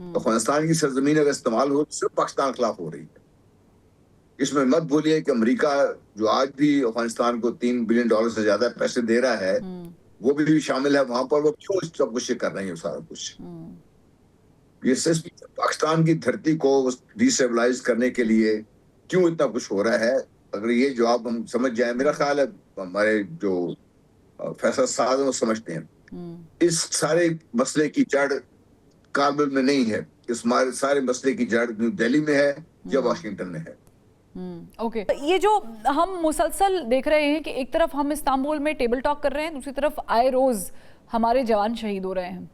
افغانستان کی سرزمین اگر استعمال ہو تو صرف پاکستان خلاف ہو رہی ہے. اس میں مت بولیے کہ امریکہ جو آج بھی افغانستان کو $3 بلین سے زیادہ پیسے دے رہا ہے وہ بھی شامل ہے وہاں پر. وہ کیوں سب کچھ کر رہے ہیں سارا کچھ؟ یہ صرف پاکستان کی دھرتی کو ڈیسٹیبلائز کرنے کے لیے کیوں اتنا کچھ ہو رہا ہے؟ اگر یہ جواب ہم سمجھ جائیں, میرا خیال ہے ہمارے جو فیصلہ ساز وہ سمجھتے ہیں اس سارے مسئلے کی جڑ کابل میں نہیں ہے, اس سارے مسئلے کی جڑ نیو دہلی میں ہے یا واشنگٹن میں ہے. اوکے, یہ جو ہم مسلسل دیکھ رہے ہیں کہ ایک طرف ہم استنبول میں ٹیبل ٹاک کر رہے ہیں, دوسری طرف آئے روز ہمارے جوان شہید ہو رہے ہیں,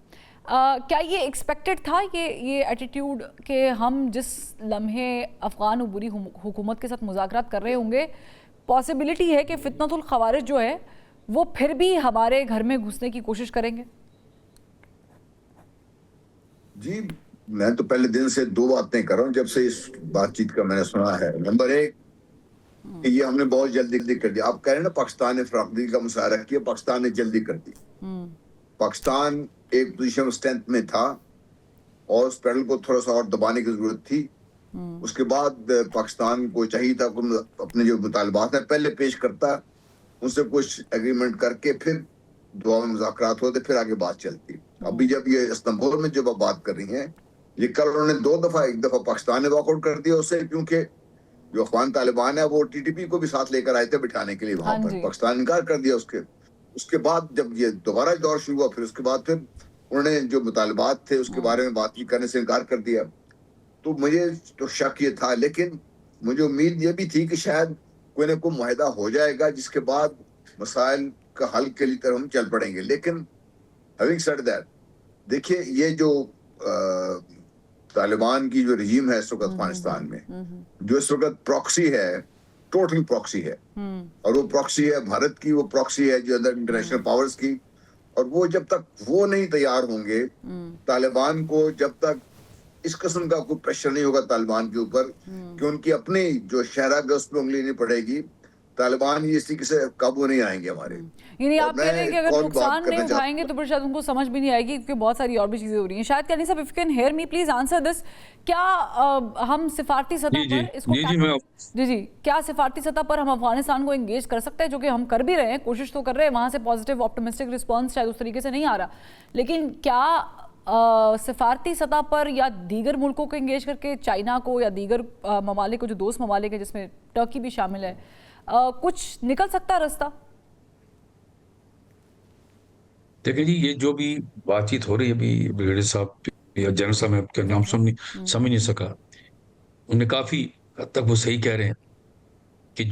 کیا یہ ایکسپیکٹڈ تھا یہ ایٹیٹیوڈ کہ ہم جس لمحے افغان عبوری حکومت کے ساتھ مذاکرات کر رہے ہوں گے پاسبلٹی ہے کہ فتنۃ الخوارج جو ہے وہ پھر بھی ہمارے گھر میں گھسنے کی کوشش کریں گے؟ جی میں تو پہلے دن سے 2 باتیں کر رہا ہوں جب سے اس بات چیت کا میں نے سنا ہے. نمبر 1 کہ یہ ہم نے بہت جلدی کر دیا. آپ کہہ رہے ہیں نا پاکستان نے فراخدلی کا مظاہرہ کیا, پاکستان نے جلدی کر دی. پاکستان ایک پوزیشن اسٹرینتھ میں تھا اور اس پیڈل کو تھوڑا سا اور دبانے کی ضرورت تھی. اس کے بعد پاکستان کو چاہیے تھا کہ اپنے جو مطالبات ہیں پہلے پیش کرتا, ان سے کچھ ایگریمنٹ کر کے پھر دعا میں مذاکرات ہوتے, پھر آگے بات چلتی. ابھی جب یہ استنبول میں جب آپ بات کر رہی ہیں, یہ کل انہوں نے 2 دفعہ, ایک دفعہ پاکستان نے واک آؤٹ کر دیا اس سے, کیونکہ جو افغان طالبان ہے وہ ٹی ٹی پی کو بھی ساتھ لے کر آئے تھے بٹھانے کے لیے وہاں پر, پاکستان انکار کر دیا. اس کے بعد جب یہ دوبارہ دور شروع ہوا, پھر اس کے بعد پھر انہوں نے جو مطالبات تھے اس کے بارے میں بات چیت کرنے سے انکار کر دیا. تو مجھے تو شک یہ تھا, لیکن مجھے امید یہ بھی تھی کہ شاید کوئی نہ کوئی معاہدہ ہو جائے گا جس کے بعد مسائل کا حل کے لیے ہم چل پڑیں گے. لیکن having said that, دیکھیے یہ جو طالبان کی جو رجیم ہے اس وقت افغانستان میں, جو اس وقت پراکسی ہے, ٹوٹل پراکسی ہے, اور وہ پراکسی ہے بھارت کی, وہ پراکسی ہے جو ادر انٹرنیشنل پاورز کی. اور وہ جب تک وہ نہیں تیار ہوں گے طالبان کو, جب تک اس قسم کا کوئی پریشر نہیں ہوگا طالبان کے اوپر کہ ان کی اپنی جو شہرہ گز پہ انگلی نہیں پڑے گی, طالبان یہ اسی سے قابو نہیں آئیں گے ہمارے. یعنی آپ کہہ رہے ہیں کہ اگر نقصان نہیں اٹھائیں گے تو پھر شاید ان کو سمجھ بھی نہیں آئے گی, کیونکہ بہت ساری اور بھی چیزیں ہو رہی ہیں. شاید کنی صاحب, if you can hear me, please answer this. کیا ہم سفارتی سطح پر اس کو کیا سفارتی سطح پر ہم افغانستان کو انگیج کر سکتے ہیں, جو کہ ہم کر بھی رہے ہیں, کوشش تو کر رہے ہیں, وہاں سے پازیٹیو آپٹمسٹک رسپانس شاید اس طریقے سے نہیں آ رہا, لیکن کیا سفارتی سطح پر یا دیگر ملکوں کو انگیج کر کے, چائنا کو یا دیگر ممالک کو جو دوست ممالک ہیں جس میں ٹرکی بھی شامل ہے, کچھ نکل سکتا رستہ؟ دیکھیں جی, یہ جو بھی بات چیت ہو رہی ہے ابھی بریگیڈیئر صاحب یا جنرل صاحب, میں آپ کا نام سمجھ نہیں سکا, انہیں کافی حد تک وہ صحیح کہہ رہے ہیں کہ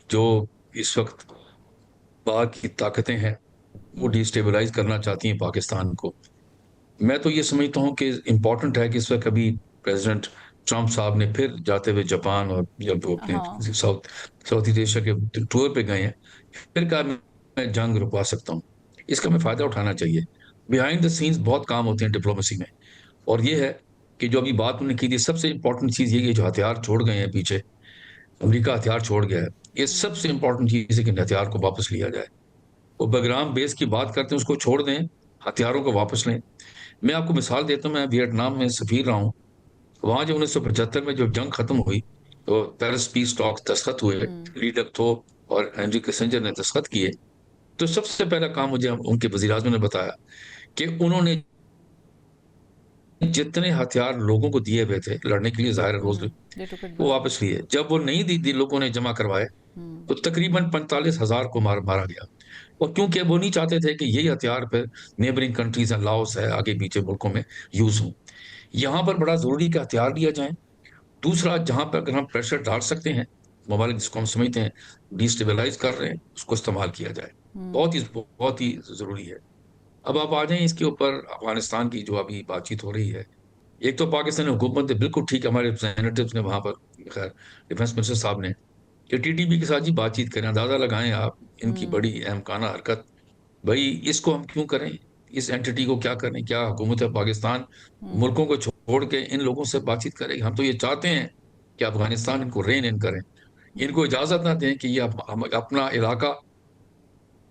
جو اس وقت باہر کی طاقتیں ہیں وہ ڈیسٹیبلائز کرنا چاہتی ہیں پاکستان کو. میں تو یہ سمجھتا ہوں کہ امپورٹنٹ ہے کہ اس وقت ابھی پریزیڈنٹ ٹرمپ صاحب نے پھر جاتے ہوئے جاپان اور جب وہ اپنے ساؤتھ ایسٹ ایشیا کے ٹور پہ گئے ہیں, پھر کہا میں جنگ رکوا سکتا ہوں. اس کا میں فائدہ اٹھانا چاہیے. بیہائنڈ دا سینز بہت کام ہوتے ہیں ڈپلومیسی میں, اور یہ ہے کہ جو ابھی بات انہوں نے کی تھی, سب سے امپورٹنٹ چیز یہ ہے جو ہتھیار چھوڑ گئے ہیں پیچھے, امریکہ ہتھیار چھوڑ گیا ہے, یہ سب سے امپورٹنٹ چیز ہے کہ ہتھیار کو واپس لیا جائے. وہ بیگرام بیس کی بات کرتے ہیں, اس کو چھوڑ دیں, ہتھیاروں کو واپس لیں. میں آپ کو مثال دیتا ہوں, میں ویٹنام میں سفیر رہا ہوں. وہاں جو 1975 میں جو جنگ ختم ہوئی تو پیرس پیس ٹاک دستخط ہوئے, لی ڈک تھو اور ہینری کسنجر نے دستخط کیے. تو سب سے پہلا کام مجھے ان کے وزیر اعظم نے بتایا کہ انہوں نے جتنے ہتھیار لوگوں کو دیے ہوئے تھے لڑنے کے لیے, ظاہر روز وہ واپس لیے. جب وہ نہیں دی لوگوں نے جمع کروائے تو تقریباً 45,000 کو مارا گیا. اور کیونکہ وہ نہیں چاہتے تھے کہ یہی ہتھیار پھر نیبرنگ کنٹریز ہیں, لاؤس ہے, آگے پیچھے ملکوں میں یوز ہوں. یہاں پر بڑا ضروری کہ ہتھیار لیا جائیں. دوسرا, جہاں پر اگر ہم پریشر ڈال سکتے ہیں, ممالک جس کو ہم سمجھتے ہیں ڈیسٹیبلائز کر رہے ہیں, اس کو استعمال کیا جائے. بہت ہی ضروری ہے. اب آپ آ جائیں اس کے اوپر افغانستان کی جو ابھی بات چیت ہو رہی ہے. ایک تو پاکستانی حکومت ہے, بالکل ٹھیک ہے, ہمارے ریپرزینٹیوز نے وہاں پر, خیر ڈیفینس منسٹر صاحب نے, کہ ٹی ٹی پی کے ساتھ جی بات چیت کریں. اندازہ لگائیں آپ ان کی بڑی احمقانہ حرکت. بھائی اس کو ہم کیوں کریں, اس اینٹی کو کیا کریں؟ کیا حکومت پاکستان ملکوں کو چھوڑ کے ان لوگوں سے بات چیت کرے گی؟ ہم تو یہ چاہتے ہیں کہ افغانستان ان کو رین ان کریں, ان کو اجازت نہ دیں کہ یہ اپنا علاقہ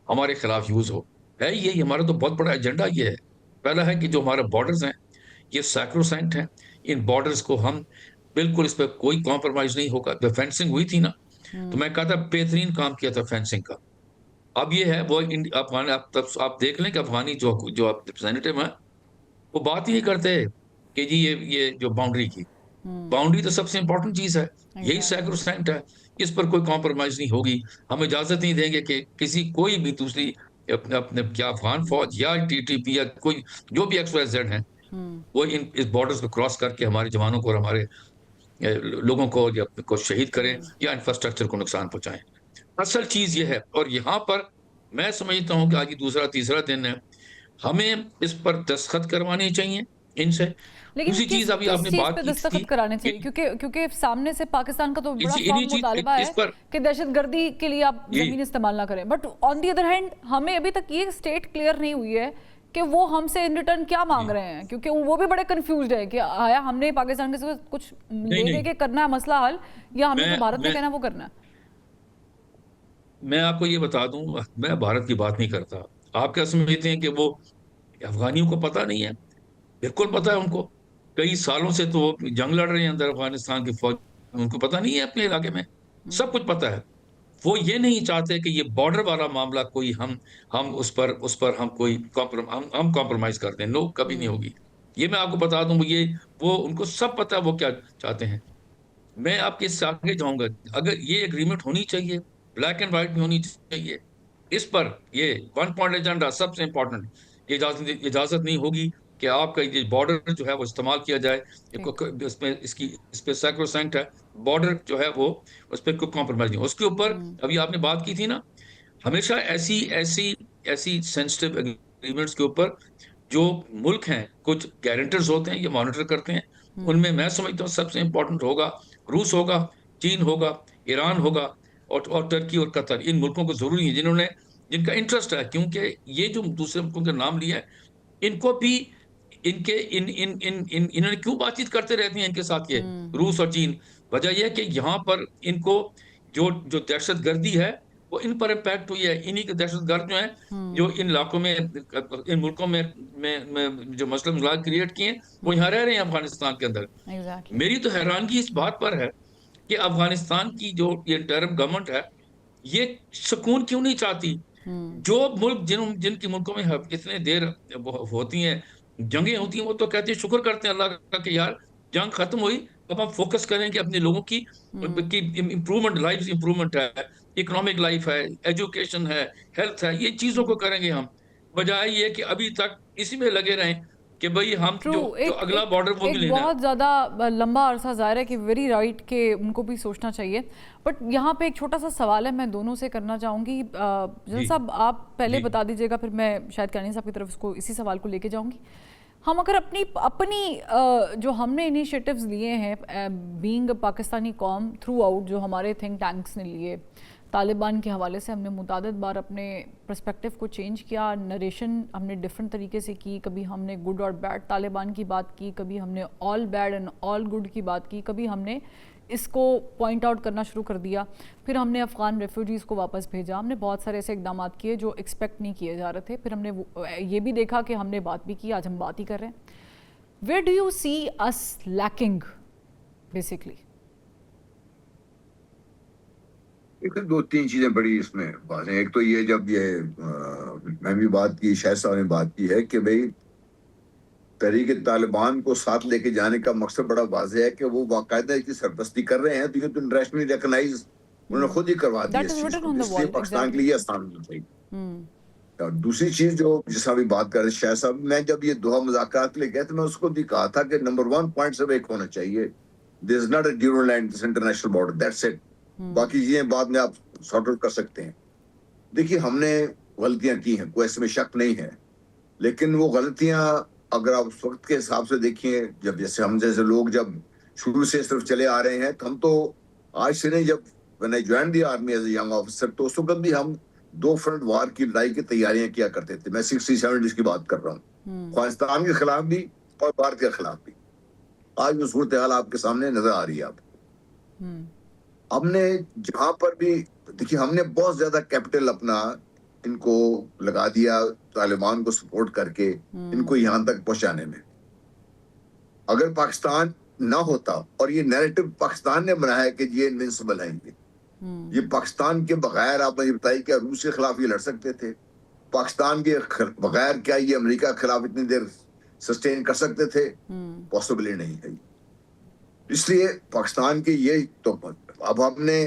ہمارے خلاف یوز ہو. ہے یہ ہمارا تو بہت بڑا ایجنڈا یہ ہے. پہلا ہے کہ جو ہمارے بارڈرز ہیں یہ سیکروسینٹ ہیں. ان بارڈرز کو ہم بالکل اس پہ کوئی کمپرومائز نہیں ہوگا. جب فینسنگ ہوئی تھی نا تو میں کہا تھا بہترین کام کیا تھا فینسنگ کا. اب یہ ہے وہ افغان آپ دیکھ لیں کہ افغانی جو ریپرزینٹیو ہیں وہ بات ہی نہیں کرتے کہ جی یہ جو باؤنڈری کی باؤنڈری تو سب سے امپورٹنٹ چیز ہے, یہی سیکروسینٹ ہے, اس پر کوئی کمپرومائز نہیں ہوگی. ہم اجازت نہیں دیں گے کہ کسی کوئی بھی دوسری اپنے کیا افغان فوج یا TTP یا کوئی جو بھی XYZ ہیں وہ اس بارڈرز کو کراس کر کے ہمارے جوانوں کو اور ہمارے لوگوں کو شہید کریں یا انفراسٹرکچر کو نقصان پہنچائیں. اصل چیز یہ ہے. اور یہاں پر میں سمجھتا ہوں کہ آج دوسرا تیسرا دن ہے, ہمیں اس پر دستخط کروانے چاہیے ان سے. لیکن دوسری چیز ابھی آپ نے چیز بات پہ کی تھی دستخط کرانے چاہیے کیونکہ سامنے سے پاکستان کا تو بڑا فارم مطالبہ ہے کہ دہشت گردی کے لیے آپ زمین استعمال نہ کریں, but on the other hand ہمیں ابھی تک یہ اسٹیٹ کلیئر نہیں ہوئی ہے کہ وہ ہم سے ان ریٹرن کیا مانگ رہے ہیں, کیونکہ وہ بھی بڑے کنفیوزڈ ہے کہ آیا ہم نے پاکستان کے کچھ لے دے کے کرنا ہے مسئلہ حل, یا ہم نے تو بھارت میں کہنا وہ کرنا ہے. میں آپ کو یہ بتا دوں, میں بھارت کی بات نہیں کرتا. آپ کیا سمجھتے ہیں کہ وہ افغانیوں کو پتہ نہیں ہے؟ بالکل پتہ ہے ان کو. کئی سالوں سے تو وہ جنگ لڑ رہے ہیں اندر افغانستان کی فوج, ان کو پتہ نہیں ہے اپنے علاقے میں سب کچھ پتہ ہے. وہ یہ نہیں چاہتے کہ یہ بارڈر والا معاملہ کوئی ہم اس پر ہم کوئی ہم کمپرومائز کر دیں. نو, کبھی نہیں ہوگی. یہ میں آپ کو بتا دوں, وہ ان کو سب پتہ ہے وہ کیا چاہتے ہیں. میں آپ کے اس سے آگے جاؤں گا. اگر یہ اگریمنٹ ہونی چاہیے, بلیک اینڈ وائٹ بھی ہونی چاہیے. اس پر یہ 1 پوائنٹ ایجنڈا سب سے امپورٹنٹ, اجازت نہیں ہوگی کہ آپ کا یہ بارڈر جو ہے وہ استعمال کیا جائے. اس پہ سیکروسینٹ ہے بارڈر جو ہے وہ, اس پہ کوئی کمپرومائز نہیں. اس کے اوپر ابھی آپ نے بات کی تھی نا, ہمیشہ ایسی سینسٹیو اگریمنٹس کے اوپر جو ملک ہیں کچھ گارنٹرز ہوتے ہیں, یہ مانیٹر کرتے ہیں. ان میں سمجھتا ہوں سب سے امپورٹنٹ ہوگا روس ہوگا, چین ہوگا, ایران ہوگا اور ٹرکی اور قطر. ان ملکوں کو ضروری ہے جن کا انٹرسٹ ہے, کیونکہ یہ جو دوسرے ملکوں کے نام لیا ہے ان کو بھی انہوں نے کیوں بات چیت کرتے رہتے ہیں ان کے ساتھ یہ روس اور چین. وجہ یہ ہے کہ یہاں پر ان کو جو دہشت گردی ہے وہ ان پر امپیکٹ ہوئی ہے. انہی کے دہشت گرد جو ہیں جو ان علاقوں میں ان ملکوں میں جو مسئلہ مزاج کریٹ کیے ہیں وہ یہاں رہ رہے ہیں افغانستان کے اندر. میری تو حیرانگی اس بات پر ہے کہ افغانستان کی جو یہ انٹرم گورنمنٹ ہے یہ سکون کیوں نہیں چاہتی. جو ملک جن کی ملکوں میں اتنے دیر ہوتی ہیں جنگیں ہوتی ہیں, وہ تو کہتے ہیں شکر کرتے ہیں اللہ کا کہ یار جنگ ختم ہوئی, اب ہم فوکس کریں کہ اپنے لوگوں کی امپرومنٹ, لائف امپرومنٹ ہے, اکنامک لائف ہے, ایجوکیشن ہے, ہیلتھ ہے, یہ چیزوں کو کریں گے ہم. بجائے یہ کہ ابھی تک اسی میں لگے رہیں کہ بھئی ہم جو اگلا بارڈر وہ بھی لینا ہے. بہت زیادہ لمبا عرصہ ظاہر ہے کہ ویری رائٹ کہ ان کو بھی سوچنا چاہیے. بٹ یہاں پہ ایک چھوٹا سا سوال ہے, میں دونوں سے کرنا چاہوں گی. جن صاحب آپ پہلے بتا دیجیے گا, پھر میں شاید کانی صاحب کی طرف اسی سوال کو لے کے جاؤں گی. ہم اگر اپنی جو ہم نے انیشیٹیوز لیے ہیں بینگ پاکستانی قوم تھرو آؤٹ, جو ہمارے تھنک ٹینکس نے لیے, طالبان کے حوالے سے ہم نے متعدد بار اپنے پرسپیکٹو کو چینج کیا, نریشن ہم نے ڈیفرنٹ طریقے سے کی. کبھی ہم نے گڈ اور بیڈ طالبان کی بات کی, کبھی ہم نے all bad and all good کی بات کی, کبھی ہم نے اس کو پوائنٹ آؤٹ کرنا شروع کر دیا. پھر ہم نے افغان ریفیوجیز کو واپس بھیجا. ہم نے بہت سارے ایسے اقدامات کیے جو ایکسپیکٹ نہیں کیے جا رہے تھے. پھر ہم نے یہ بھی دیکھا کہ ہم نے بات بھی کی, آج ہم بات ہی کر رہے ہیں. Where do you see us leaking basically? دو تین چیزیں بڑی اس میں بات ہیں. ایک تو یہ جب میں بھی بات کی, شاہد صاحب نے بات کی ہے کہ بھئی تحریک طالبان کو ساتھ لے کے جانے کا مقصد بڑا واضح ہے کہ وہ باقاعدہ اس کی سرپرستی کر رہے ہیں, تو یہ تو انٹرنیشنلی ریکگنائز انہوں نے خود ہی کروا دیا اس چیز کو, اس لیے پاکستان کے لیے آسان نہیں تھی. دوسری چیز جو جس طرح بھی بات کر رہے شاہد صاحب, میں جب یہ دوحہ مذاکرات لے گئے تو میں اس کو بھی کہا تھا کہ نمبر 1 پوائنٹ سب ایک ہونا چاہیے, there is not a dual land, this international border, that's it. باقی چیزیں بعد میں آپ سارٹ آؤٹ کر سکتے ہیں. دیکھیے ہم نے غلطیاں کی ہیں, کوئی ایسے میں شک نہیں ہے, لیکن وہ غلطیاں اگر آپ اس وقت کے حساب سے دیکھیں, جب جیسے ہم جیسے لوگ جب شروع سے صرف چلے آ رہے ہیں, تو ہم تو آج سے نہیں, جب when I joined the army as a young officer تو اس وقت بھی ہم 2 فرنٹ وار کی لڑائی کی تیاریاں کیا کرتے تھے. میں 60-70 کی بات کر رہا ہوں, افغانستان کے خلاف بھی اور بھارت کے خلاف بھی. آج وہ صورتحال آپ کے سامنے نظر آ رہی ہے. آپ ہم نے جہاں پر بھی دیکھیے, ہم نے بہت زیادہ کیپٹل اپنا ان کو لگا دیا طالبان کو سپورٹ کر کے ان کو یہاں تک پہنچانے میں. اگر پاکستان نہ ہوتا اور یہ نیریٹو پاکستان نے بنایا ہے کہ یہ انوینسبل ہیں یہ پاکستان کے بغیر آپ نے بتائی کہ روس کے خلاف یہ لڑ سکتے تھے, پاکستان کے بغیر کیا یہ امریکہ کے خلاف اتنی دیر سسٹین کر سکتے تھے؟ پاسبلی نہیں ہے. اس لیے پاکستان کی یہ تو اب ہم نے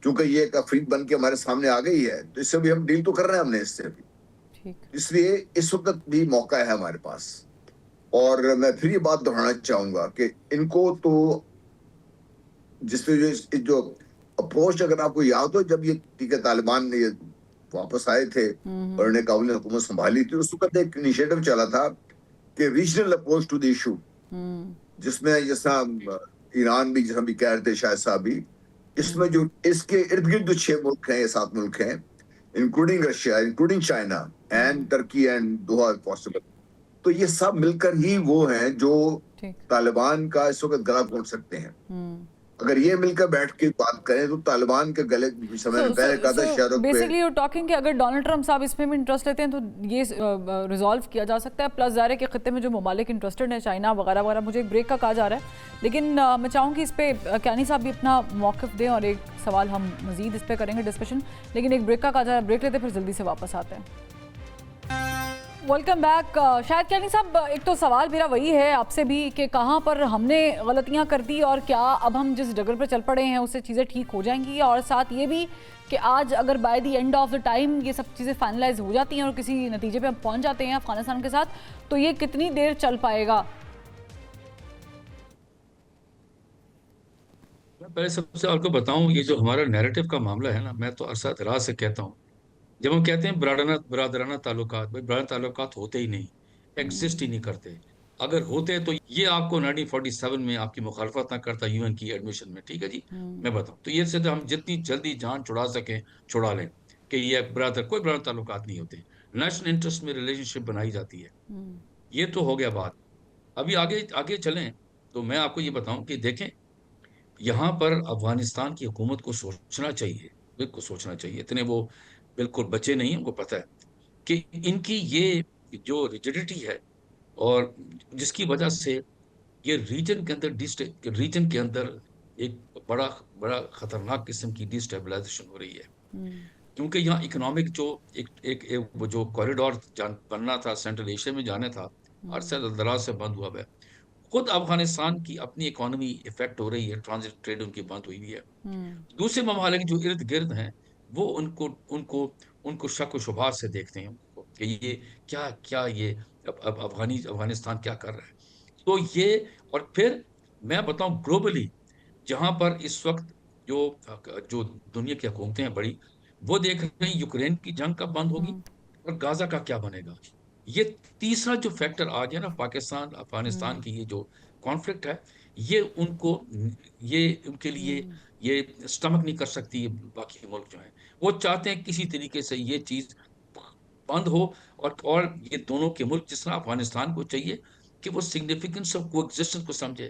چونکہ یہ ایک افریق بن کے ہمارے سامنے آ گئی ہے تو اس سے بھی ہم ڈیل تو کر رہے ہیں ہم نے اس سے بھی, اس لیے اس وقت بھی موقع ہے ہمارے پاس. اور میں پھر یہ بات دہرانا چاہوں گا کہ ان کو تو جس میں جو اپروچ اگر آپ کو یاد ہو جب یہ طالبان نے واپس آئے تھے اور انہیں کابل نے حکومت سنبھالی تھی, اس وقت ایک انیشیٹو چلا تھا کہ regional approach to the issue, جس میں جیسا ایران بھی جیسا بھی کہہ رہے تھے شاہد صاحب بھی, اس میں جو اس کے ارد گرد جو 6 ملک ہیں یا 7 ملک ہیں including Russia, including China and Turkey and Doha possible, تو یہ سب مل کر ہی وہ ہیں جو طالبان کا اس وقت گلا گھونٹ سکتے ہیں. اگر یہ مل کر بیٹھ کے بات کریں تو طالبان کے گلے سمے میں پہلے کہا تھا شہروں پہ بیسیکلی یو ٹاکنگ کہ اگر ڈونلڈ ٹرمپ صاحب اس میں بھی انٹرسٹ لیتے ہیں تو یہ ریزالو کیا جا سکتا ہے. پلس ظاہر ہے کہ خطے میں جو ممالک انٹرسٹڈ ہیں چائنا وغیرہ وغیرہ, مجھے ایک بریک کا کہا جا رہا ہے لیکن میں چاہوں کہ اس پہ کیانی صاحب بھی اپنا موقف دیں اور ایک سوال ہم مزید اس پہ کریں گے ڈسکشن, لیکن ایک بریک کا کہا جا رہا ہے, بریک لیتے پھر جلدی سے واپس آتے ہیں. Welcome back. شاید کیانی صاحب ایک تو سوال میرا وہی ہے آپ سے بھی کہ کہاں پر ہم نے غلطیاں کر دی اور کیا اب ہم جس ڈگر پہ چل پڑے ہیں اس سے چیزیں ٹھیک ہو جائیں گی, اور ساتھ یہ بھی کہ آج اگر by the end of the time یہ سب چیزیں فائنلائز ہو جاتی ہیں اور کسی نتیجے پہ ہم پہنچ جاتے ہیں افغانستان کے ساتھ, تو یہ کتنی دیر چل پائے گا؟ میں پہلے سب سے آپ کو بتاؤں, یہ جو ہمارا نیریٹو کا معاملہ ہے نا, میں تو عرصہ دراز سے کہتا ہوں, جب ہم کہتے ہیں برادرانہ تعلقات, بھائی برادرانہ تعلقات ہوتے ہی نہیں, ایگزسٹ ہی نہیں کرتے. اگر ہوتے تو یہ آپ کو 1947 میں آپ کی مخالفت نہ کرتا یو این کی ایڈمیشن میں, ٹھیک ہے جی, میں بتاؤں تو یہ سے ہم جتنی جلدی جان چھڑا سکیں چھڑا لیں کہ یہ کوئی برادر تعلقات نہیں ہوتے, نیشنل انٹرسٹ میں ریلیشن شپ بنائی جاتی ہے. یہ تو ہو گیا بات. ابھی آگے چلیں تو میں آپ کو یہ بتاؤں کہ دیکھیں یہاں پر افغانستان کی حکومت کو سوچنا چاہیے, بالکل سوچنا چاہیے, اتنے وہ بالکل بچے نہیں, ان کو پتہ ہے کہ ان کی یہ جو ریجڈیٹی ہے اور جس کی وجہ سے یہ ریجن کے اندر ایک بڑا خطرناک قسم کی ڈی اسٹیبلائزیشن ہو رہی ہے, کیونکہ یہاں اکنامک جو کوریڈور بننا تھا سینٹرل ایشیا میں جانا تھا, عرصہ دراز سے بند ہوا ہے. خود افغانستان کی اپنی اکانومی افیکٹ ہو رہی ہے, ٹرانزٹ ٹریڈ ان کی بند ہوئی ہے. دوسرے ممالک جو ارد گرد ہیں وہ ان کو شک و شبہات سے دیکھتے ہیں کہ یہ کیا یہ افغانستان کیا کر رہا ہے. تو یہ, اور پھر میں بتاؤں گلوبلی جہاں پر اس وقت جو دنیا کی حکومتیں ہیں بڑی, وہ دیکھ رہے ہیں یوکرین کی جنگ کب بند ہوگی اور غازہ کا کیا بنے گا. یہ تیسرا جو فیکٹر آ گیا نا پاکستان افغانستان کی یہ جو کانفلکٹ ہے, یہ ان کے لیے یہ سٹمک نہیں کر سکتی. باقی ملک جو ہیں وہ چاہتے ہیں کسی طریقے سے یہ چیز بند ہو, اور یہ دونوں کے ملک جس طرح افغانستان کو چاہیے کہ وہ سگنیفیکنس آف کو ایگزسٹنس کو سمجھے.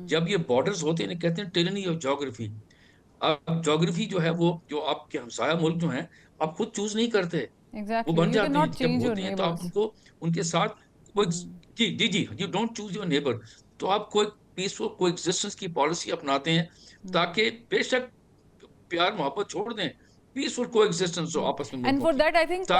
جب یہ بارڈرز ہوتے ہیں کہتے ہیں ٹیرنی آف جیوگرافی. اب جیوگرافی جو ہے وہ جو آپ کے ہمسایہ ملک جو ہیں آپ خود چوز نہیں کرتے, وہ بن جاتے ہیں. جب ہوتے ہیں تو آپ ان کے ساتھ جی you don't choose your neighbour, تو آپ کو ایک پیسفل کو ایگزسٹنس کی پالیسی اپناتے ہیں تاکہ بے شک پیار محبت چھوڑ دیں, پیسفل کو ایگزسٹنس ہو آپس میں and for that I think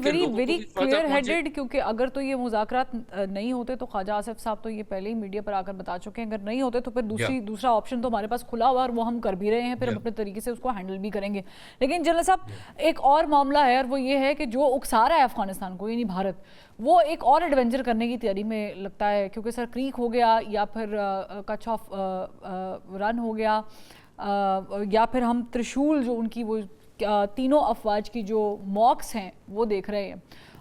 very clear headed, کیونکہ اگر تو یہ مذاکرات نہیں ہوتے تو خواجہ آصف صاحب تو یہ پہلے ہی میڈیا پر آ کر بتا چکے ہیں, اگر نہیں ہوتے تو پھر دوسرا آپشن تو ہمارے پاس کھلا ہوا اور وہ ہم کر بھی رہے ہیں, پھر ہم اپنے طریقے سے اس کو ہینڈل بھی کریں گے. لیکن جنرل صاحب ایک اور معاملہ ہے, اور وہ یہ ہے کہ جو اکسا رہا ہے افغانستان کو یعنی بھارت, وہ ایک اور ایڈونچر کرنے کی تیاری میں لگتا ہے, کیونکہ سر کریک ہو گیا یا پھر کچھ آف رن ہو گیا, یا پھر ہم ترشول جو ان کی وہ تینوں افواج کی جو موکس ہیں وہ دیکھ رہے ہیں,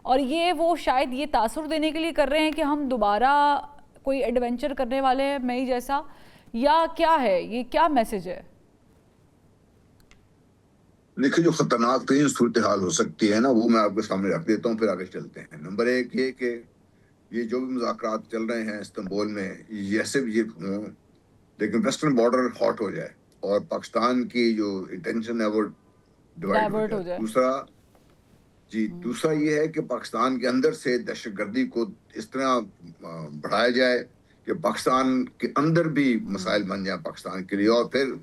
اور یہ وہ شاید یہ تاثر دینے کے لیے کر رہے ہیں کہ ہم دوبارہ کوئی ایڈونچر کرنے والے ہیں مئی جیسا, یا کیا ہے, یہ کیا میسج ہے؟ دیکھیں جو خطرناک ترین صورتحال ہو سکتی ہے نا وہ میں آپ کے سامنے رکھ دیتا ہوں, پھر آگے چلتے ہیں. نمبر 1 یہ کہ یہ جو بھی مذاکرات چل رہے ہیں استنبول میں جیسے بھی یہ لیکن ویسٹرن بارڈر ہاٹ ہو جائے اور پاکستان کی جو انٹینشن ہے وہ ڈیوائڈ ہو جائے. دوسرا یہ ہے کہ پاکستان کے اندر سے دہشت گردی کو اس طرح بڑھایا جائے کہ پاکستان کے اندر بھی مسائل بن جائیں پاکستان کے لیے، اور پھر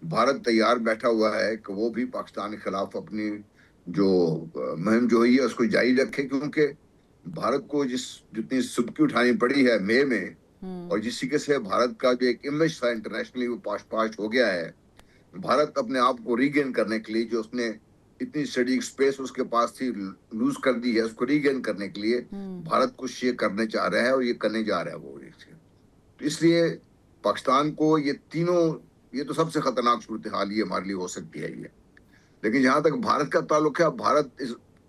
بھارت تیار بیٹھا ہوا ہے کہ وہ بھی پاکستان کے خلاف اپنی جو مہم جو ہے اس کو جاری رکھے، کیونکہ بھارت کو جتنی سبکی اٹھانی پڑی ہے مئی میں، اور جس طریقے سے بھارت کا جو ایک امیج تھا انٹرنیشنلی وہ پاش ہو گیا ہے، بھارت اپنے آپ کو ریگین کرنے کے لیے جو اس نے اتنی اسٹریٹجک اسپیس اس کے پاس تھی لوز کر دی ہے، اس کو ریگین کرنے کے لیے بھارت کچھ یہ کرنے چاہ رہا ہے اور یہ کرنے جا رہا ہے وہ۔ تو اس لیے پاکستان کو یہ تو سب سے خطرناک صورتحال یہ ہمارے لیے ہو سکتی ہے یہ، لیکن جہاں تک بھارت کا تعلق ہے، بھارت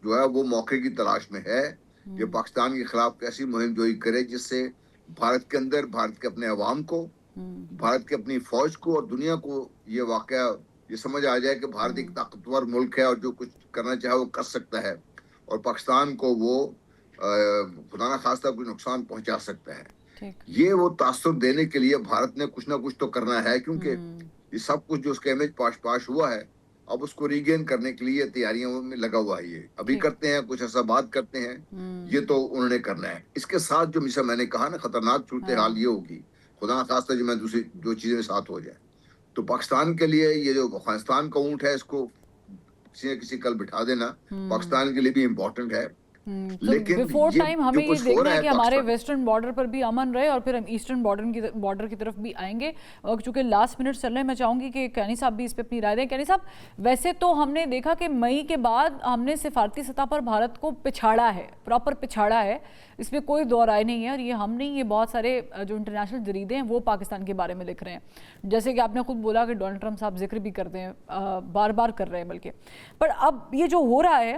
جو ہے وہ موقع کی تلاش میں ہے کہ پاکستان کے خلاف ایسی مہم جوئی کرے جس سے بھارت کے اندر بھارت کے اپنے عوام کو، بھارت کی اپنی فوج کو اور دنیا کو یہ واقعہ یہ سمجھ آ جائے کہ بھارت ایک طاقتور ملک ہے اور جو کچھ کرنا چاہے وہ کر سکتا ہے، اور پاکستان کو وہ خدا نہ خواستہ کوئی نقصان پہنچا سکتا ہے۔ یہ وہ تاثر دینے کے لیے بھارت نے کچھ نہ کچھ تو کرنا ہے، کیونکہ یہ سب کچھ جو اس کا امیج پاش ہوا ہے، اب اس کو ریگین کرنے کے لیے تیاریوں میں لگا ہوا ہے۔ یہ ابھی کرتے ہیں، کچھ ایسا بات کرتے ہیں، یہ تو انہوں نے کرنا ہے۔ اس کے ساتھ جو مثلا میں نے کہا نا خطرناک صورتحال یہ ہوگی، خدا نہ خواستہ جو میں دوسری جو چیزیں ساتھ ہو جائے، تو پاکستان کے لیے یہ جو افغانستان کا اونٹ ہے اس کو کسی نہ کسی کل بٹھا دینا پاکستان کے لیے بھی امپورٹنٹ ہے۔ لیکن بیفور ٹائم ہمیں یہ دیکھنا ہے کہ ہمارے ویسٹرن بارڈر پر بھی امن رہے، اور پھر ہم ایسٹرن بارڈر کی طرف بھی آئیں گے، اور چونکہ لاسٹ منٹ چل رہے ہیں میں چاہوں گی کہ کینی صاحب بھی اس پہ اپنی رائے دیں۔ کینی صاحب، ویسے تو ہم نے دیکھا کہ مئی کے بعد ہم نے سفارتی سطح پر بھارت کو پچھاڑا ہے، پراپر پچھاڑا ہے، اس میں کوئی دو رائے نہیں ہے، اور یہ ہم نہیں، یہ بہت سارے جو انٹرنیشنل جریدے ہیں وہ پاکستان کے بارے میں لکھ رہے ہیں، جیسے کہ آپ نے خود بولا کہ ڈونلڈ ٹرمپ صاحب ذکر بھی کرتے ہیں، بار بار کر رہے ہیں بلکہ۔ پر اب یہ جو ہو رہا ہے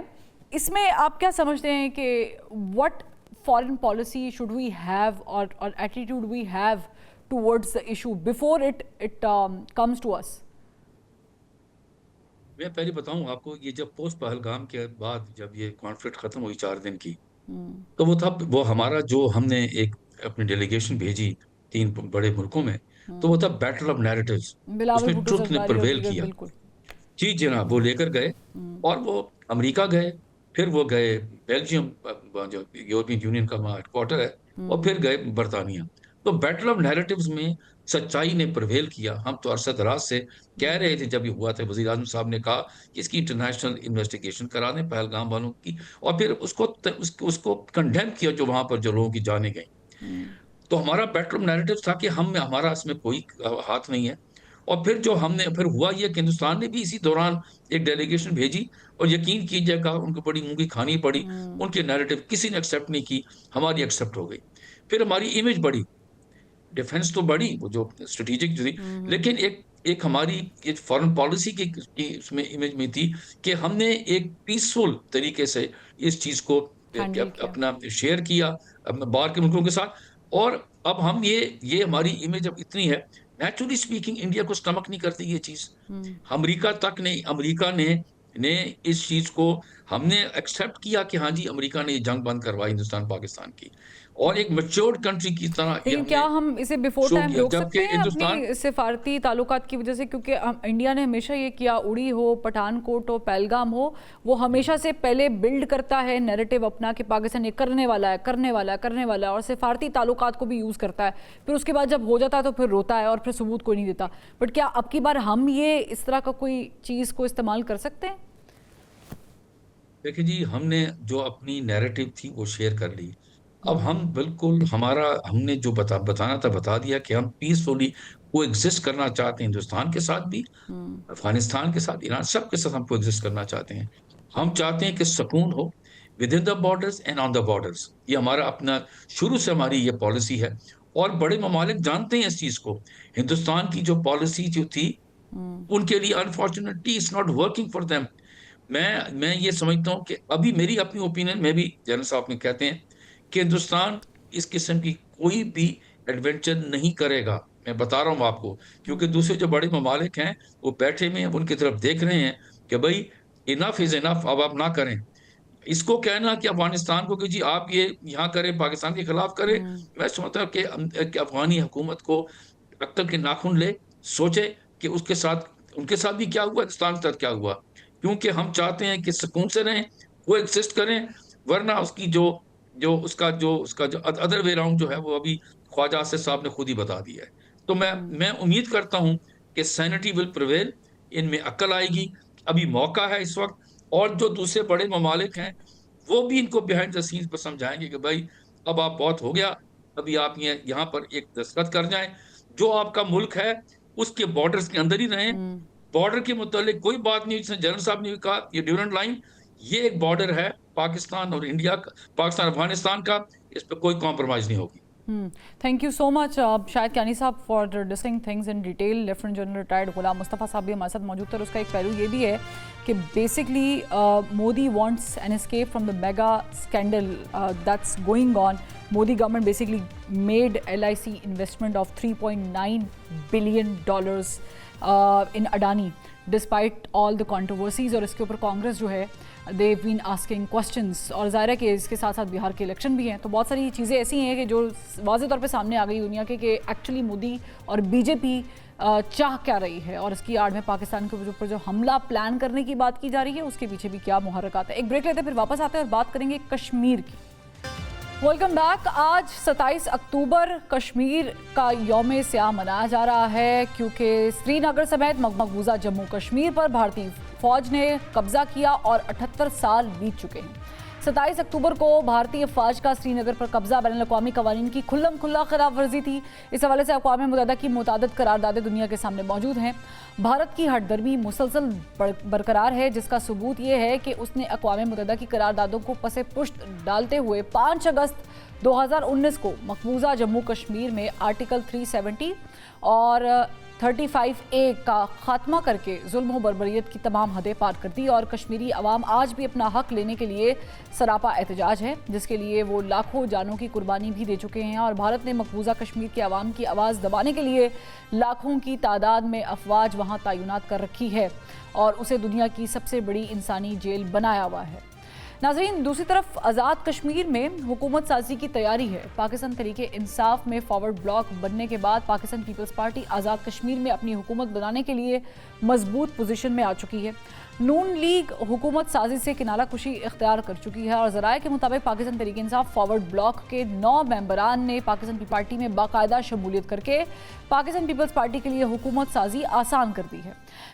اس میں آپ کیا سمجھتے ہیں کہ what foreign policy should we have or attitude we have towards the issue before it comes to us؟ میں پہلے بتاؤں آپ کو، یہ جب پوسٹ پہلگام کے بعد جب یہ کانفلکٹ ختم ہوئی 4 دن کی، تو وہ ہمارا جو ہم نے ایک اپنی ڈیلیگیشن بھیجی 3 بڑے ملکوں میں، تو وہ تھا بیٹل آف نیریٹیوز، اس میں ٹروتھ نے پرویل کیا۔ جی جناب، وہ لے کر گئے، اور وہ امریکہ گئے، پھر وہ گئے بیلجیم جو یورپین یونین کا ہیڈ کوارٹر ہے، اور پھر گئے برطانیہ۔ تو بیٹل آف نیریٹیوز میں سچائی نے پرویل کیا۔ ہم تو عرصہ دراز سے کہہ رہے تھے، جب یہ ہوا تھا وزیر اعظم صاحب نے کہا کہ اس کی انٹرنیشنل انویسٹیگیشن کرا دیں پہلگام والوں کی، اور پھر اس کو کنڈیم کیا جو وہاں پر جو لوگوں کی جانیں گئیں۔ تو ہمارا بیٹل آف نیریٹیوز تھا کہ ہمارا اس میں کوئی ہاتھ نہیں ہے۔ اور پھر جو ہم نے پھر ہوا یہ کہ ہندوستان نے بھی اسی دوران ایک ڈیلیگیشن بھیجی، اور یقین کیجیے گا ان کو بڑی مونگی کھانی پڑی، ان کے نیریٹو کسی نے ایکسیپٹ نہیں کی، ہماری ایکسیپٹ ہو گئی۔ پھر ہماری امیج بڑی، ڈیفنس تو بڑی، وہ جو اسٹریٹجک تھی، لیکن ایک ہماری فارن پالیسی کی اس میں امیج میں تھی کہ ہم نے ایک پیسفل طریقے سے اس چیز کو اپنا شیئر کیا باہر کے ملکوں کے ساتھ۔ اور اب ہم یہ ہماری امیج اب اتنی ہے، نیچرلی اسپیکنگ انڈیا کو سٹمک نہیں کرتی یہ چیز، امریکہ تک نہیں، امریکہ نے اس چیز کو ہم نے ایکسیپٹ کیا کہ ہاں جی امریکہ نے یہ جنگ بند کروائی ہندوستان پاکستان کی، اور ایک میچورڈ کنٹری کی طرح۔ لیکن کیا ہم اسے بیفور ٹائم روک سکتے ہیں اپنی سفارتی تعلقات کی وجہ سے؟ کیونکہ انڈیا نے ہمیشہ یہ کیا، اڑی ہو، پٹھان کوٹ ہو، پہلگام ہو، وہ ہمیشہ سے پہلے بلڈ کرتا ہے نیریٹو اپنا کہ پاکستان یہ کرنے والا ہے، اور سفارتی تعلقات کو بھی یوز کرتا ہے، پھر اس کے بعد جب ہو جاتا ہے تو پھر روتا ہے اور پھر ثبوت کوئی نہیں دیتا۔ بٹ کیا اب کی بار ہم یہ اس طرح کا کوئی چیز کو استعمال کر سکتے ہیں؟ دیکھیں جی، ہم نے جو اپنی نیریٹو تھی وہ شیئر کر لی، اب ہم بالکل ہم نے جو بتانا تھا بتا دیا کہ ہم پیسفلی کو ایگزسٹ کرنا چاہتے ہیں، ہندوستان کے ساتھ بھی، افغانستان کے ساتھ، ایران، سب کے ساتھ ہم کو ایگزسٹ کرنا چاہتے ہیں۔ ہم چاہتے ہیں کہ سکون ہو with in the borders and on the borders, یہ ہمارا اپنا شروع سے ہماری یہ پالیسی ہے، اور بڑے ممالک جانتے ہیں اس چیز کو۔ ہندوستان کی جو پالیسی جو تھی ان کے لیے unfortunately it's not working for them. میں یہ سمجھتا ہوں کہ ابھی میری اپنی اوپینین میں بھی جنرل صاحب نے کہتے ہیں کہ ہندوستان اس قسم کی کوئی بھی ایڈونچر نہیں کرے گا، میں بتا رہا ہوں آپ کو، کیونکہ دوسرے جو بڑے ممالک ہیں وہ بیٹھے ہوئے ہیں، ان کی طرف دیکھ رہے ہیں کہ بھائی انف از انف، اب آپ نہ کریں۔ اس کو کہنا کہ افغانستان کو کہ جی آپ یہ یہاں کریں، پاکستان کے خلاف کریں، میں سمجھتا ہوں کہ افغانی حکومت کو عقل کے ناخن لے، سوچے کہ ان کے ساتھ بھی کیا ہوا، ہندوستان کے ساتھ کیا ہوا، کیونکہ ہم چاہتے ہیں کہ سکون سے رہیں، وہ ایگزسٹ کریں، ورنہ اس کی جو جو اس کا جو ادر وے راؤنڈ جو ہے وہ ابھی خواجہ آصف صاحب نے خود ہی بتا دیا ہے. تو میں امید کرتا ہوں کہ سینٹی ول پریویل، ان میں عقل آئے گی. ابھی موقع ہے اس وقت، اور جو دوسرے بڑے ممالک ہیں وہ بھی ان کو بیہائنڈ دا سینس پر سمجھائیں گے کہ بھائی اب آپ بہت ہو گیا، ابھی آپ یہاں پر ایک دستخط کر جائیں. جو آپ کا ملک ہے اس کے بارڈرز کے اندر ہی رہیں. بارڈر کے متعلق کوئی بات نہیں، جس نے جنرل صاحب نے بھی کہا یہ ڈیورنٹ لائن، یہ ایک بارڈر ہے پاکستان اور انڈیا کا، پاکستان افغانستان کا، اس پہ کوئی کمپرومائز نہیں ہوگی. تھینک یو سو مچ شاہد کیانی صاحب for discussing things in detail. Lieutenant general retired Ghulam Mustafa صاحب بھی ہمارے ساتھ موجود تھے. اور اس کا ایک پہلو یہ بھی ہے کہ basically Modi wants an escape from the mega scandal that's going on. Modi government basically made LIC investment of $3.9 billion in Adani despite all the controversies. اور اس کے اوپر کانگریس جو ہے they've been asking questions. اور ظاہر ہے کہ اس کے ساتھ ساتھ بہار کے الیکشن بھی ہیں، تو بہت ساری چیزیں ایسی ہیں کہ جو واضح طور پہ سامنے آ گئی دنیا کے کہ ایکچولی مودی اور BJP چاہ کیا رہی ہے، اور اس کی آڑ میں پاکستان کے اوپر جو حملہ پلان کرنے کی بات کی جا رہی ہے اس کے پیچھے بھی کیا محرکات ہے. ایک بریک لیتے ہیں، پھر واپس آتے ہیں اور بات کریں گے کشمیر کی. Welcome back. آج 27 اکتوبر کشمیر کا یوم سیاہ منایا جا رہا ہے کیونکہ سری نگر سمیت مقبوضہ جموں کشمیر پر بھارتی فوج نے قبضہ کیا اور 78 سال بیت چکے ہیں. 27 اکتوبر کو بھارتی افواج کا سری نگر پر قبضہ بین الاقوامی قوانین کی کھلم کھلا خلاف ورزی تھی. اس حوالے سے اقوام متحدہ کی متعدد قراردادیں دنیا کے سامنے موجود ہیں. بھارت کی ہٹ درمی مسلسل برقرار ہے، جس کا ثبوت یہ ہے کہ اس نے اقوام متحدہ کی قراردادوں کو پس پشت ڈالتے ہوئے 5 اگست 2019 کو مقبوضہ جموں کشمیر میں آرٹیکل 370 اور 35A کا خاتمہ کر کے ظلم و بربریت کی تمام حدیں پار کر دی. اور کشمیری عوام آج بھی اپنا حق لینے کے لیے سراپا احتجاج ہے، جس کے لیے وہ لاکھوں جانوں کی قربانی بھی دے چکے ہیں. اور بھارت نے مقبوضہ کشمیر کے عوام کی آواز دبانے کے لیے لاکھوں کی تعداد میں افواج وہاں تعینات کر رکھی ہے اور اسے دنیا کی سب سے بڑی انسانی جیل بنایا ہوا ہے. ناظرین، دوسری طرف آزاد کشمیر میں حکومت سازی کی تیاری ہے. پاکستان تحریک انصاف میں فارورڈ بلاک بننے کے بعد پاکستان پیپلز پارٹی آزاد کشمیر میں اپنی حکومت بنانے کے لیے مضبوط پوزیشن میں آ چکی ہے. نون لیگ حکومت سازی سے کنارہ کشی اختیار کر چکی ہے اور ذرائع کے مطابق پاکستان تحریک انصاف فارورڈ بلاک کے 9 ممبران نے پاکستان پیپلز پارٹی میں باقاعدہ شمولیت کر کے پاکستان پیپلز پارٹی کے لیے حکومت سازی آسان کر دی ہے.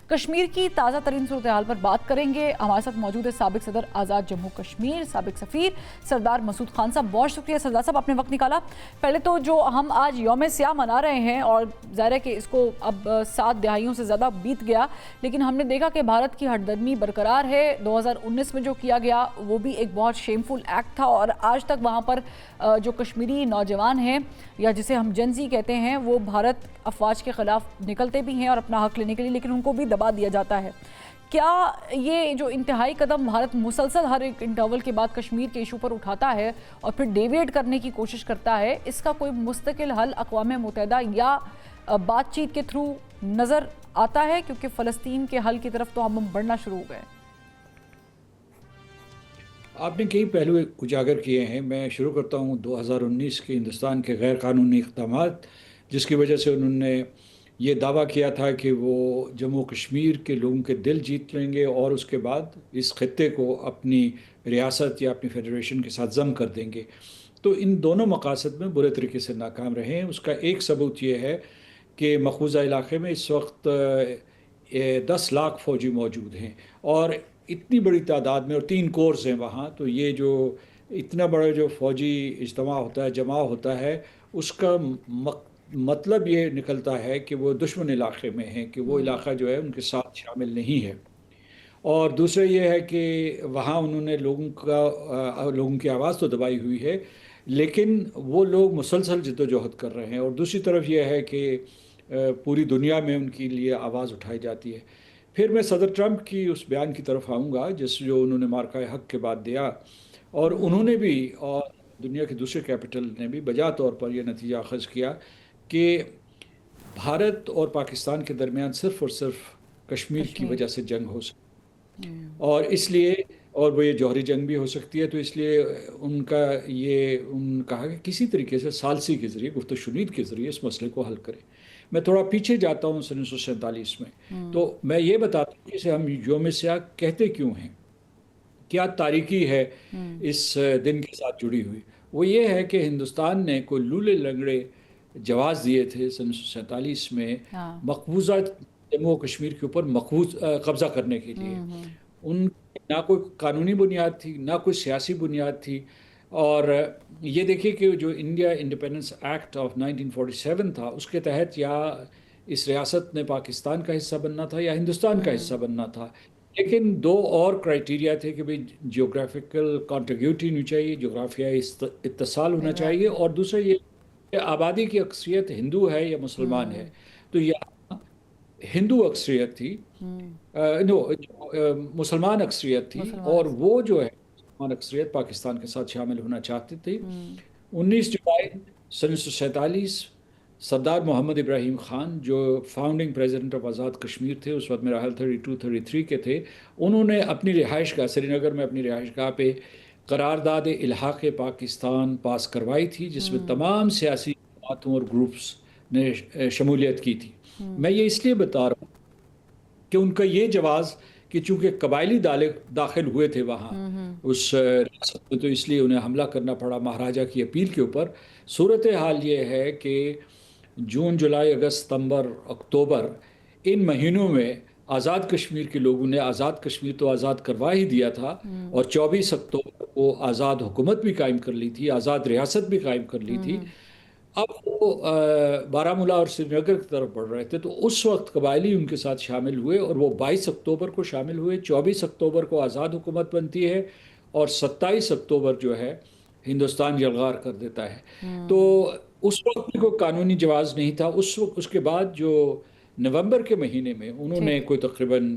کشمیر کی تازہ ترین صورتحال پر بات کریں گے. ہمارے ساتھ موجود ہے سابق صدر آزاد جموں کشمیر، سابق سفیر سردار مسعود خان صاحب. بہت شکریہ سردار صاحب، آپ نے وقت نکالا. پہلے تو جو ہم آج یوم سیاہ منا رہے ہیں، اور ظاہر ہے کہ اس کو اب 7 دہائیوں سے زیادہ بیت گیا، لیکن ہم نے دیکھا کہ بھارت کی ہٹ درمی برقرار ہے. 2019 میں جو کیا گیا وہ بھی ایک بہت شیمفل ایکٹ تھا، اور آج تک وہاں پر جو کشمیری نوجوان ہیں یا جسے ہم جن زی کہتے ہیں، وہ بھارت افواج کے خلاف نکلتے بھی ہیں اور اپنا حق لینے کے لیے، لیکن ان کو بھی دبا دیا جاتا ہے. کیا یہ جو انتہائی قدم بھارت مسلسل ہر ایک انٹرول کے بعد کشمیر کے ایشو پر اٹھاتا ہے اور پھر ڈیویٹ کرنے کی کوشش کرتا ہے، اس کا کوئی مستقل حل اقوام متحدہ یا بات چیت کے تھرو نظر آتا ہے؟ کیونکہ فلسطین کے حل کی طرف تو ہم بڑھنا شروع ہو گئے. آپ نے کئی پہلو اجاگر کیے ہیں. میں شروع کرتا ہوں 2019 کے ہندوستان کے غیر قانونی اقدامات، جس کی وجہ سے انہوں نے یہ دعویٰ کیا تھا کہ وہ جموں کشمیر کے لوگوں کے دل جیت لیں گے اور اس کے بعد اس خطے کو اپنی ریاست یا اپنی فیڈریشن کے ساتھ ضم کر دیں گے. تو ان دونوں مقاصد میں برے طریقے سے ناکام رہے ہیں. اس کا ایک ثبوت یہ ہے کہ مقبوضہ علاقے میں اس وقت 10 لاکھ فوجی موجود ہیں اور اتنی بڑی تعداد میں، اور 3 کورس ہیں وہاں. تو یہ جو اتنا بڑا جو فوجی اجتماع ہوتا ہے، جمع ہوتا ہے، اس کا مطلب یہ نکلتا ہے کہ وہ دشمن علاقے میں ہیں، کہ وہ علاقہ جو ہے ان کے ساتھ شامل نہیں ہے. اور دوسرا یہ ہے کہ وہاں انہوں نے لوگوں کی آواز تو دبائی ہوئی ہے، لیکن وہ لوگ مسلسل جدوجہد کر رہے ہیں. اور دوسری طرف یہ ہے کہ پوری دنیا میں ان کے لیے آواز اٹھائی جاتی ہے. پھر میں صدر ٹرمپ کی اس بیان کی طرف آؤں گا جو انہوں نے مارکہ حق کے بعد دیا، اور انہوں نے بھی اور دنیا کے دوسرے کیپٹل نے بھی بجا طور پر یہ نتیجہ اخذ کیا کہ بھارت اور پاکستان کے درمیان صرف اور صرف کشمیر کی وجہ سے جنگ ہو سکتی، اور اس لیے اور وہ یہ جوہری جنگ بھی ہو سکتی ہے. تو اس لیے ان کہا کہ کسی طریقے سے ثالثی کے ذریعے، گفت و شنید کے ذریعے اس مسئلے کو حل کریں. میں تھوڑا پیچھے جاتا ہوں 1947 میں. تو میں یہ بتاتا ہوں کہ اسے ہم یوم سیاہ کہتے کیوں ہیں. کیا تاریکی ہے اس دن کے ساتھ جڑی ہوئی، وہ یہ ہے کہ ہندوستان نے کوئی لولے لنگڑے جواز دیے تھے سن 1947 میں مقبوضہ جموں و کشمیر کے اوپر قبضہ کرنے کے لیے. ان نہ کوئی قانونی بنیاد تھی، نہ کوئی سیاسی بنیاد تھی. اور یہ دیکھیے کہ جو انڈیا انڈیپینڈنس ایکٹ آف 1947 تھا، اس کے تحت یا اس ریاست نے پاکستان کا حصہ بننا تھا یا ہندوستان کا حصہ بننا تھا. لیکن دو اور کرائٹیریا تھے کہ بھئی جیوگرافیکل کانٹیگیوٹی ہونی چاہیے، جغرافیائی اتصال ہونا چاہیے، اور دوسرا یہ کہ آبادی کی اکثریت ہندو ہے یا مسلمان ہے. تو یہاں ہندو اکثریت تھی، مسلمان اکثریت تھی، اور وہ جو ہے مسلمان اکثریت پاکستان کے ساتھ شامل ہونا چاہتے تھے. 19 جولائی سن 1947 سردار محمد ابراہیم خان جو founding president of Azad Kashmir تھے، اس وقت میرا حال 32-33 کے تھے، انہوں نے اپنی رہائش گاہ سری نگر میں اپنی رہائش گاہ پہ قرارداد الحاق پاکستان پاس کروائی تھی، جس میں تمام سیاسی جماعتوں اور گروپس نے شمولیت کی تھی. میں یہ اس لیے بتا رہا ہوں کہ ان کا یہ جواز کہ چونکہ قبائلی داخل ہوئے تھے وہاں اس ریاست میں، تو اس لیے انہیں حملہ کرنا پڑا مہاراجہ کی اپیل کے اوپر. صورتحال یہ ہے کہ جون، جولائی، اگست، ستمبر، اکتوبر، ان مہینوں میں آزاد کشمیر کے لوگوں نے آزاد کشمیر تو آزاد کروا ہی دیا تھا، اور 24 اکتوبر کو آزاد حکومت بھی قائم کر لی تھی، آزاد ریاست بھی قائم کر لی تھی. اب وہ بارہمولہ اور سری نگر کی طرف بڑھ رہے تھے، تو اس وقت قبائلی ان کے ساتھ شامل ہوئے، اور وہ 22 اکتوبر کو شامل ہوئے. 24 اکتوبر کو آزاد حکومت بنتی ہے، اور 27 اکتوبر جو ہے ہندوستان یلغار کر دیتا ہے. تو اس وقت بھی کوئی قانونی جواز نہیں تھا. اس کے بعد جو نومبر کے مہینے میں انہوں نے کوئی تقریباً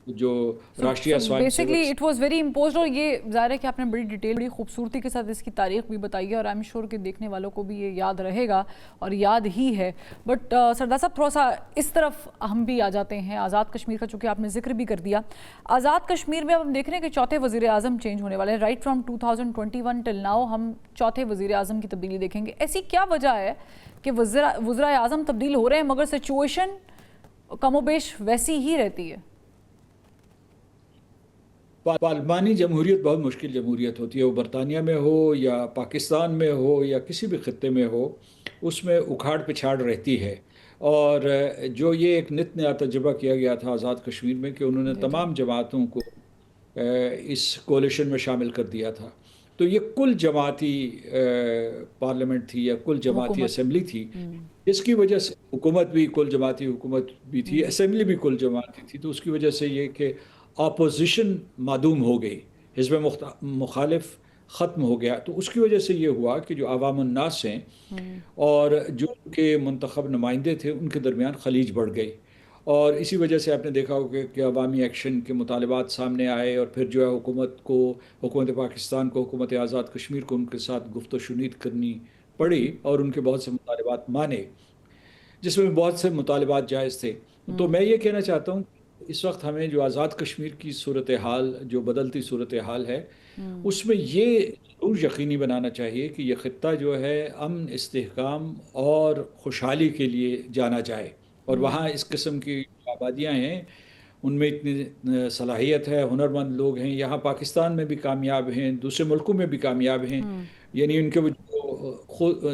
جو Rashtriya basically it was very imposed. اور یہ ظاہر ہے کہ آپ نے بڑی ڈیٹیل، بڑی خوبصورتی کے ساتھ اس کی تاریخ بھی بتائی ہے، اور آئی ایم شیور کہ دیکھنے والوں کو بھی یہ یاد رہے گا، اور یاد ہی ہے. بٹ سردار صاحب تھوڑا سا اس طرف ہم بھی آ جاتے ہیں آزاد کشمیر کا، چونکہ آپ نے ذکر بھی کر دیا. آزاد کشمیر میں اب ہم دیکھ رہے ہیں کہ چوتھے وزیر اعظم چینج ہونے والے ہیں. رائٹ فرام 2021 ٹل ناؤ ہم چوتھے وزیر اعظم کی تبدیلی دیکھیں گے. ایسی کیا وجہ ہے کہ وزرائے اعظم تبدیل ہو رہے ہیں مگر سچویشن کم و بیش ویسی ہی رہتی ہے؟ پارلیمانی جمہوریت بہت مشکل جمہوریت ہوتی ہے، وہ برطانیہ میں ہو یا پاکستان میں ہو یا کسی بھی خطے میں ہو، اس میں اکھاڑ پچھاڑ رہتی ہے. اور جو یہ ایک نت نیا تجربہ کیا گیا تھا آزاد کشمیر میں کہ انہوں نے تمام جماعتوں کو اس کولیشن میں شامل کر دیا تھا. تو یہ کل جماعتی پارلیمنٹ تھی یا کل جماعتی اسمبلی تھی، جس کی وجہ سے حکومت بھی کل جماعتی حکومت بھی تھی، اسمبلی بھی کل جماعتی تھی. تو اس کی وجہ سے یہ کہ اپوزیشن معدوم ہو گئی، حزب مخالف ختم ہو گیا. تو اس کی وجہ سے یہ ہوا کہ جو عوام الناس ہیں اور جو ان کے منتخب نمائندے تھے، ان کے درمیان خلیج بڑھ گئی. اور اسی وجہ سے آپ نے دیکھا ہوگا کہ عوامی ایکشن کے مطالبات سامنے آئے، اور پھر جو ہے حکومت پاکستان کو، حکومت آزاد کشمیر کو ان کے ساتھ گفت و شنید کرنی پڑی، اور ان کے بہت سے مطالبات مانے، جس میں بہت سے مطالبات جائز تھے. تو میں یہ کہنا چاہتا ہوں اس وقت ہمیں جو آزاد کشمیر کی صورتحال، جو بدلتی صورتحال ہے، اس میں یہ ضرور یقینی بنانا چاہیے کہ یہ خطہ جو ہے امن، استحکام اور خوشحالی کے لیے جانا جائے. اور وہاں اس قسم کی آبادیاں ہیں، ان میں اتنی صلاحیت ہے، ہنرمند لوگ ہیں، یہاں پاکستان میں بھی کامیاب ہیں، دوسرے ملکوں میں بھی کامیاب ہیں. یعنی ان کے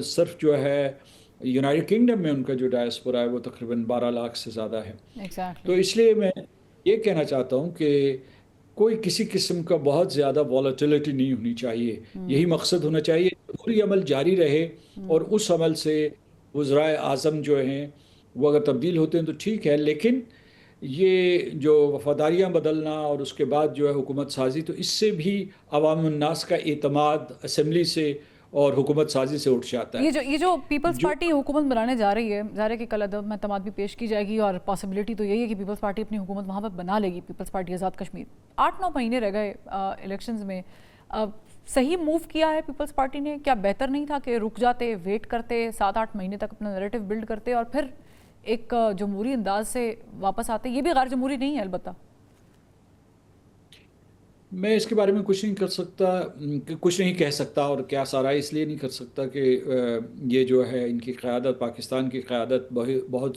صرف جو ہے یونائٹڈ کنگڈم میں ان کا جو ڈائسپورا ہے وہ تقریباً 12 لاکھ سے زیادہ ہے. تو اس لیے میں یہ کہنا چاہتا ہوں کہ کوئی کسی قسم کا بہت زیادہ والیٹیلیٹی نہیں ہونی چاہیے. یہی مقصد ہونا چاہیے پوری عمل جاری رہے، اور اس عمل سے وزرائے اعظم جو ہیں وہ اگر تبدیل ہوتے ہیں تو ٹھیک ہے، لیکن یہ جو وفاداریاں بدلنا اور اس کے بعد جو ہے حکومت سازی، تو اس سے بھی عوام الناس کا اعتماد اسمبلی سے اور حکومت سازی سے اٹھ جاتا ہے. یہ جو پیپلز پارٹی حکومت بنانے جا رہی ہے، ظاہر ہے کہ کل عدم اعتماد بھی پیش کی جائے گی، اور پاسبلٹی تو یہی ہے کہ پیپلز پارٹی اپنی حکومت وہاں پر بنا لے گی، پیپلز پارٹی آزاد کشمیر. 8-9 مہینے رہ گئے الیکشنز میں. صحیح موو کیا ہے پیپلز پارٹی نے؟ کیا بہتر نہیں تھا کہ رک جاتے، ویٹ کرتے، 7-8 مہینے تک اپنا نیریٹو بلڈ کرتے، اور پھر ایک جمہوری انداز سے واپس آتے؟ یہ بھی غیر جمہوری نہیں ہے البتہ. میں اس کے بارے میں کچھ نہیں کر سکتا، کچھ نہیں کہہ سکتا، اور کیا سارا اس لیے نہیں کر سکتا کہ یہ جو ہے ان کی قیادت، پاکستان کی قیادت بہت